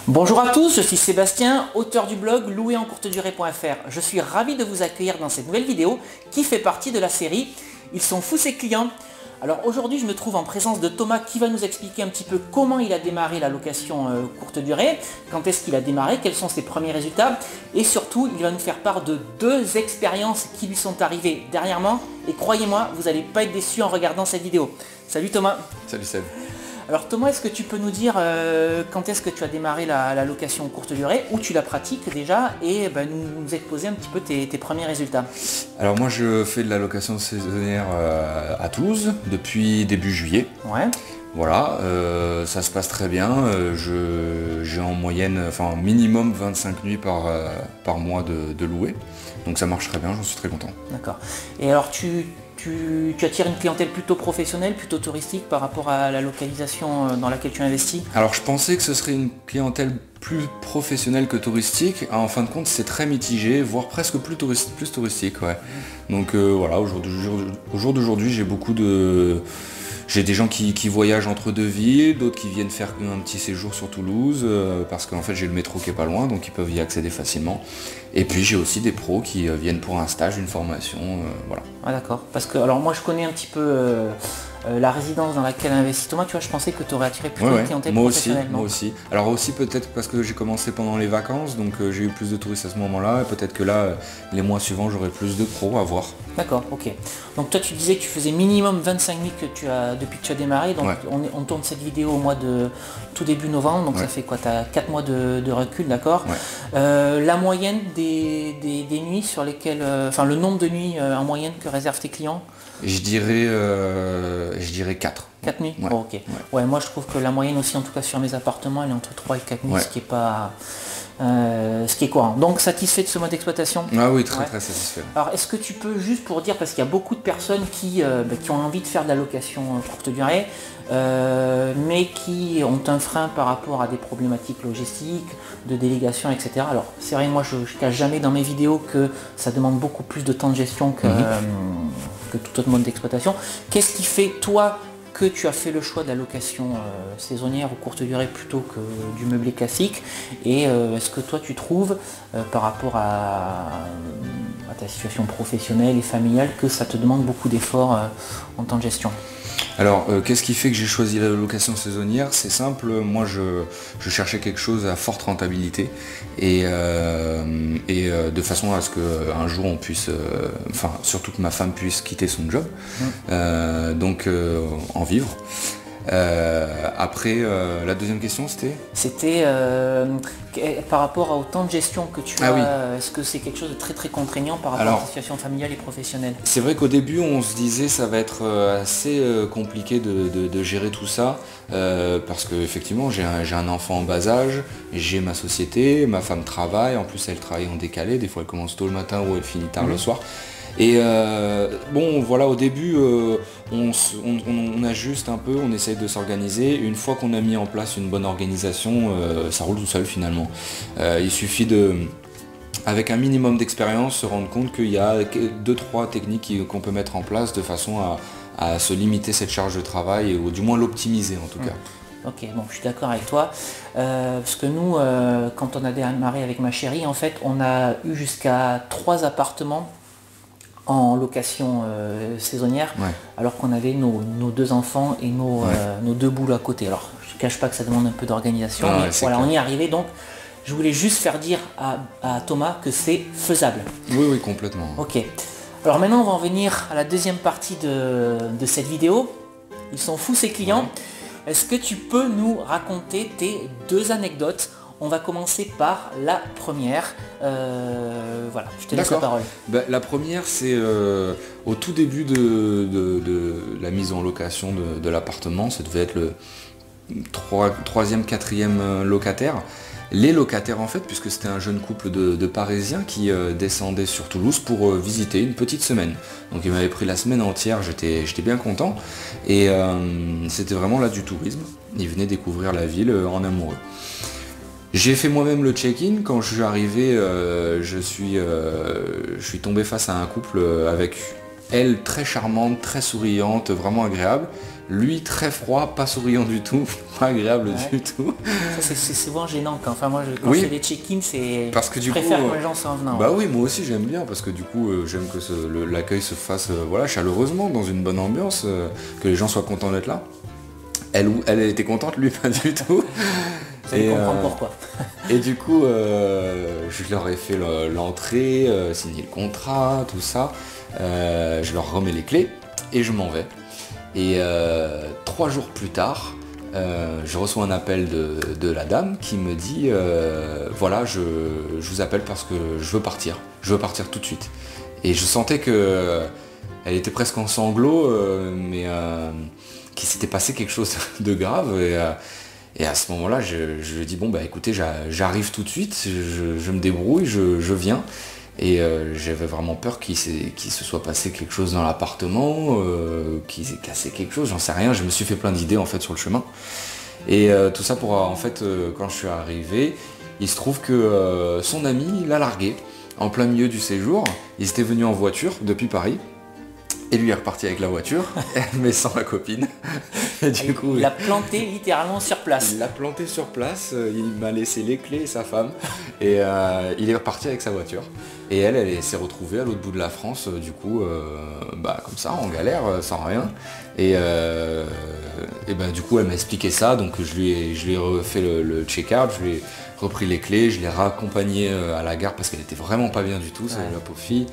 Bonjour à tous, je suis Sébastien, auteur du blog louerencourtedurée.fr. Je suis ravi de vous accueillir dans cette nouvelle vidéo qui fait partie de la série Ils sont fous ces clients. Alors aujourd'hui je me trouve en présence de Thomas qui va nous expliquer un petit peu comment il a démarré la location courte durée, quand est-ce qu'il a démarré, quels sont ses premiers résultats et surtout il va nous faire part de deux expériences qui lui sont arrivées dernièrement et croyez-moi, vous n'allez pas être déçus en regardant cette vidéo. Salut Thomas. Salut Seb. Alors Thomas, est-ce que tu peux nous dire quand est-ce que tu as démarré la location courte durée, où tu la pratiques déjà, et nous exposer un petit peu tes premiers résultats? Alors moi je fais de la location saisonnière à Toulouse depuis début juillet. Ouais. Voilà, ça se passe très bien. J'ai en moyenne, enfin minimum 25 nuits par mois de louer. Donc ça marche très bien, j'en suis très content. D'accord. Et alors tu attires une clientèle plutôt professionnelle, plutôt touristique par rapport à la localisation dans laquelle tu investis? Alors je pensais que ce serait une clientèle plus professionnelle que touristique. En fin de compte c'est très mitigé, voire presque plus touristique. Ouais. Donc voilà, au jour d'aujourd'hui j'ai des gens qui voyagent entre deux villes, d'autres qui viennent faire un petit séjour sur Toulouse, parce qu'en fait j'ai le métro qui est pas loin, donc ils peuvent y accéder facilement. Et puis j'ai aussi des pros qui viennent pour un stage, une formation, voilà. Ah d'accord, parce que alors moi je connais un petit peu la résidence dans laquelle investit Thomas, tu vois, je pensais que tu aurais attiré plutôt une clientèle professionnelle. Moi aussi. Alors aussi peut-être parce que j'ai commencé pendant les vacances, donc j'ai eu plus de touristes à ce moment-là, et peut-être que là, les mois suivants, j'aurai plus de pros à voir. D'accord, ok. Donc toi tu disais que tu faisais minimum 25 nuits depuis que tu as démarré, donc on tourne cette vidéo au mois de tout début novembre, donc ça fait quoi? Tu as 4 mois de recul, d'accord. La moyenne des nuits sur lesquelles, enfin le nombre de nuits en moyenne que réservent tes clients? Je dirais 4. 4 nuits? Ouais. Bon, ok. Ouais, moi je trouve que la moyenne aussi, en tout cas sur mes appartements, elle est entre 3 et 4 nuits, ce qui est pas... ce qui est courant. Donc satisfait de ce mode d'exploitation? Ah oui, très satisfait. Alors est-ce que tu peux juste pour dire, parce qu'il y a beaucoup de personnes qui ont envie de faire de la location courte durée, mais qui ont un frein par rapport à des problématiques logistiques, de délégation, etc. Alors c'est vrai, moi je cache jamais dans mes vidéos que ça demande beaucoup plus de temps de gestion que tout autre mode d'exploitation. Qu'est-ce qui fait toi que tu as fait le choix de la location saisonnière ou courte durée plutôt que du meublé classique, et est-ce que toi tu trouves par rapport à ta situation professionnelle et familiale que ça te demande beaucoup d'efforts en temps de gestion? Alors qu'est-ce qui fait que j'ai choisi la location saisonnière? C'est simple, moi je cherchais quelque chose à forte rentabilité et de façon à ce qu'un jour on puisse, enfin surtout que ma femme puisse quitter son job, donc en vivre. Après, la deuxième question c'était par rapport au temps de gestion que tu as, est-ce que c'est quelque chose de très contraignant par rapport à ta situation familiale et professionnelle? C'est vrai qu'au début on se disait ça va être assez compliqué de gérer tout ça, parce que effectivement j'ai un enfant en bas âge, j'ai ma société, ma femme travaille, en plus elle travaille en décalé, des fois elle commence tôt le matin ou elle finit tard le soir. Et bon voilà, au début on ajuste un peu, on essaye de s'organiser. Une fois qu'on a mis en place une bonne organisation, ça roule tout seul finalement. Il suffit avec un minimum d'expérience, se rendre compte qu'il y a 2-3 techniques qu'on peut mettre en place de façon à se limiter cette charge de travail, ou du moins l'optimiser en tout cas. Ok, bon, je suis d'accord avec toi, parce que nous, quand on a démarré avec ma chérie, en fait, on a eu jusqu'à 3 appartements en location saisonnière, alors qu'on avait nos 2 enfants et nos 2 boulots à côté. Alors je ne cache pas que ça demande un peu d'organisation, mais voilà, on y est arrivé. Donc je voulais juste faire dire à Thomas que c'est faisable. Oui, complètement. Ok, alors maintenant on va en venir à la deuxième partie de cette vidéo. Ils sont fous ces clients. Est-ce que tu peux nous raconter tes 2 anecdotes? On va commencer par la première. Voilà, je te laisse la parole. La première, c'est au tout début de la mise en location de l'appartement. Ça devait être le 3e, 4e locataire. Les locataires en fait, puisque c'était un jeune couple de Parisiens qui descendaient sur Toulouse pour visiter une petite semaine. Donc ils m'avaient pris la semaine entière, j'étais bien content. Et c'était vraiment là du tourisme. Ils venaient découvrir la ville en amoureux. J'ai fait moi-même le check-in. Quand je suis arrivé, je suis tombé face à un couple avec Elle très charmante, très souriante, vraiment agréable. Lui très froid, pas souriant du tout, pas agréable du tout. Ça c'est souvent gênant quand, enfin moi quand Oui. je fais des check-in, c'est Parce que je du préfère coup, que les gens soient en venant. bah oui, moi aussi j'aime bien parce que du coup j'aime que l'accueil se fasse voilà, chaleureusement, dans une bonne ambiance, que les gens soient contents d'être là. Elle était contente, lui pas du tout. Vous allez comprendre pourquoi. Et du coup, je leur ai fait l'entrée, signé le contrat, tout ça. Je leur remets les clés et je m'en vais. Et 3 jours plus tard, je reçois un appel de la dame qui me dit voilà, je vous appelle parce que je veux partir tout de suite. Et je sentais que elle était presque en sanglots, mais qu'il s'était passé quelque chose de grave. Et à ce moment-là, je lui ai dit bon bah écoutez, j'arrive tout de suite, je me débrouille, je viens. Et j'avais vraiment peur qu'il se soit passé quelque chose dans l'appartement, qu'il s'est cassé quelque chose, j'en sais rien. Je me suis fait plein d'idées en fait sur le chemin. Et tout ça pour en fait quand je suis arrivé, il se trouve que son ami l'a largué en plein milieu du séjour. Ils étaient venus en voiture depuis Paris. Et lui est reparti avec la voiture, mais sans la copine. Et du coup, il l'a planté littéralement sur place. Il l'a planté sur place, il m'a laissé les clés et sa femme. Et il est reparti avec sa voiture. Et elle s'est retrouvée à l'autre bout de la France, du coup, comme ça, en galère, sans rien. Et du coup, elle m'a expliqué ça, donc je lui ai refait le check-out, je lui ai repris les clés, je l'ai raccompagnée à la gare parce qu'elle était vraiment pas bien du tout, la pauvre fille.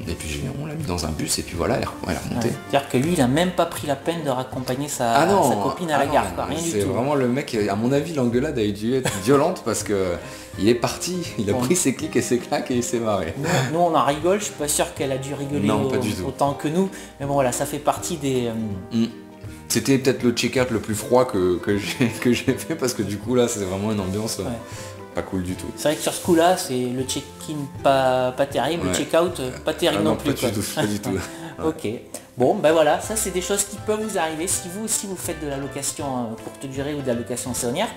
Et puis on l'a mis dans un bus et puis voilà, elle est remontée. C'est-à-dire que lui, il a même pas pris la peine de raccompagner sa copine à la gare, quoi, rien du tout. C'est vraiment le mec, à mon avis, l'engueulade a dû être violente parce que il est parti, il a pris ses clics et ses claques et il s'est marré. Nous on en rigole, je suis pas sûr qu'elle a dû rigoler autant que nous, mais bon voilà, ça fait partie des... C'était peut-être le check-out le plus froid que j'ai fait parce que du coup là c'est vraiment une ambiance pas cool du tout. C'est vrai que sur ce coup-là, c'est le check-in pas terrible, le check-out pas terrible non plus. Pas du tout. Ok. Bon, ben voilà, ça c'est des choses qui peuvent vous arriver si vous aussi vous faites de la location courte durée ou de la location saisonnière.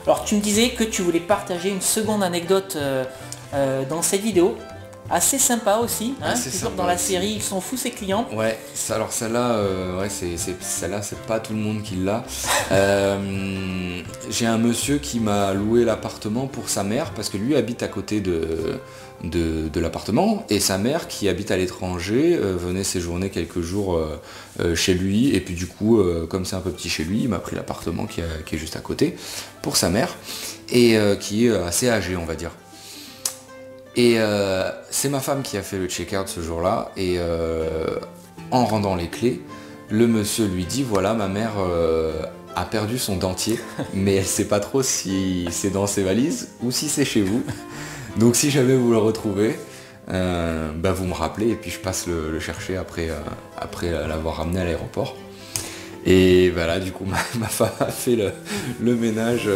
Alors tu me disais que tu voulais partager une seconde anecdote dans cette vidéo. Assez sympa aussi, hein, toujours dans la série, ils sont fous ces clients. Ouais, alors celle-là, celle-là c'est pas tout le monde qui l'a. J'ai un monsieur qui m'a loué l'appartement pour sa mère parce que lui habite à côté de l'appartement et sa mère qui habite à l'étranger venait séjourner quelques jours chez lui et puis du coup comme c'est un peu petit chez lui, il m'a pris l'appartement qui est juste à côté pour sa mère et qui est assez âgé on va dire. Et c'est ma femme qui a fait le check-out ce jour-là et en rendant les clés, le monsieur lui dit voilà ma mère a perdu son dentier mais elle sait pas trop si c'est dans ses valises ou si c'est chez vous. Donc si jamais vous le retrouvez, vous me rappelez et puis je passe le chercher après l'avoir ramené à l'aéroport. Et voilà, du coup ma femme a fait le ménage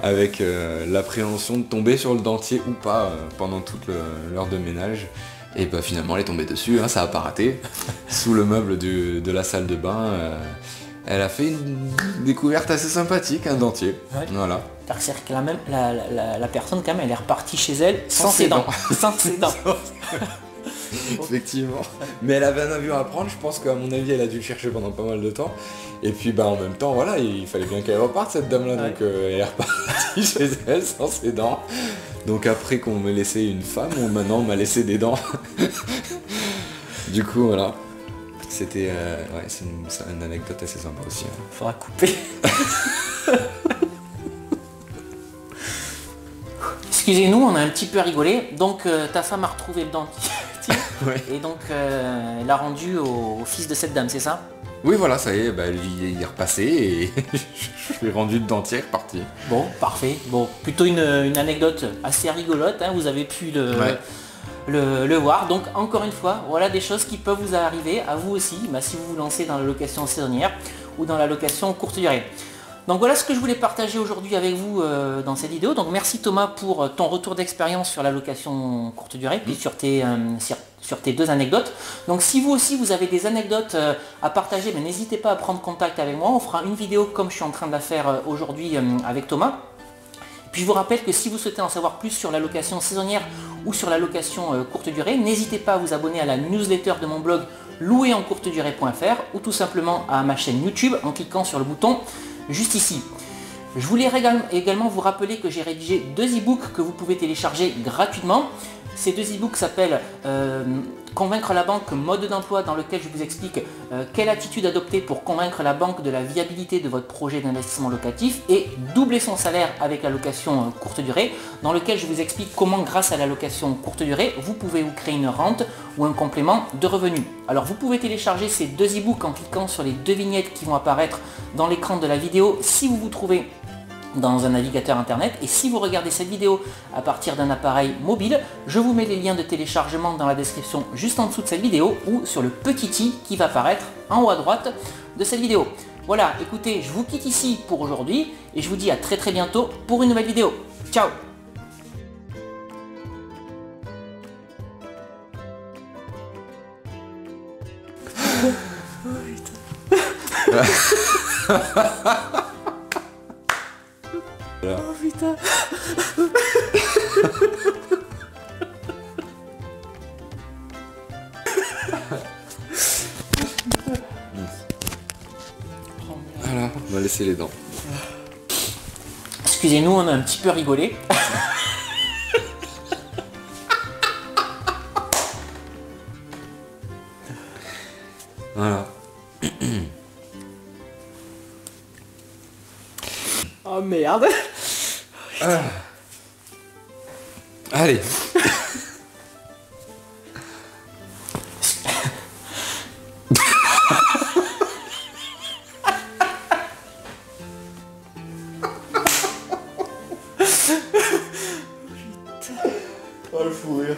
avec l'appréhension de tomber sur le dentier ou pas pendant toute l'heure de ménage. Et finalement elle est tombée dessus, ça a pas raté. Sous le meuble de la salle de bain, elle a fait une découverte assez sympathique, un dentier. Ouais. Voilà. C'est-à-dire que la personne quand même elle est repartie chez elle sans ses dents. Sans ses dents. Effectivement. Mais elle avait un avion à prendre, je pense qu'à mon avis elle a dû le chercher pendant pas mal de temps. Et puis en même temps voilà, il fallait bien qu'elle reparte cette dame là, donc elle est repartie chez elle sans ses dents. Donc après qu'on m'ait laissé une femme, maintenant on m'a laissé des dents. Du coup voilà. C'était c'est une anecdote assez sympa aussi. Faudra couper. Excusez-nous, on a un petit peu rigolé. Donc ta femme a retrouvé le dentier. Et donc elle l'a rendu au fils de cette dame, c'est ça? Oui voilà, ça y est, il est repassé et je lui ai rendu le dentier, reparti. Bon, parfait. Bon, plutôt une anecdote assez rigolote, hein, vous avez pu le voir. Donc encore une fois, voilà des choses qui peuvent vous arriver à vous aussi, si vous vous lancez dans la location saisonnière ou dans la location courte durée. Donc voilà ce que je voulais partager aujourd'hui avec vous dans cette vidéo. Donc merci Thomas pour ton retour d'expérience sur la location courte durée, puis sur tes 2 anecdotes. Donc si vous aussi vous avez des anecdotes à partager, n'hésitez pas à prendre contact avec moi. On fera une vidéo comme je suis en train de la faire aujourd'hui avec Thomas. Puis je vous rappelle que si vous souhaitez en savoir plus sur la location saisonnière ou sur la location courte durée, n'hésitez pas à vous abonner à la newsletter de mon blog louerencourtedurée.fr ou tout simplement à ma chaîne YouTube en cliquant sur le bouton juste ici. Je voulais également vous rappeler que j'ai rédigé 2 e-books que vous pouvez télécharger gratuitement. Ces 2 e-books s'appellent Convaincre la banque, mode d'emploi, dans lequel je vous explique quelle attitude adopter pour convaincre la banque de la viabilité de votre projet d'investissement locatif, et Doubler son salaire avec la location courte durée, dans lequel je vous explique comment, grâce à la location courte durée, vous pouvez vous créer une rente ou un complément de revenus. Alors vous pouvez télécharger ces 2 e-books en cliquant sur les 2 vignettes qui vont apparaître dans l'écran de la vidéo si vous vous trouvez dans un navigateur internet, et si vous regardez cette vidéo à partir d'un appareil mobile, je vous mets les liens de téléchargement dans la description juste en dessous de cette vidéo ou sur le petit i qui va apparaître en haut à droite de cette vidéo. Voilà, écoutez, je vous quitte ici pour aujourd'hui et je vous dis à très bientôt pour une nouvelle vidéo. Ciao! Oh putain. Voilà, on va laisser les dents. Excusez-nous, on a un petit peu rigolé. Voilà. Oh merde. Allez. Oh le fou rire.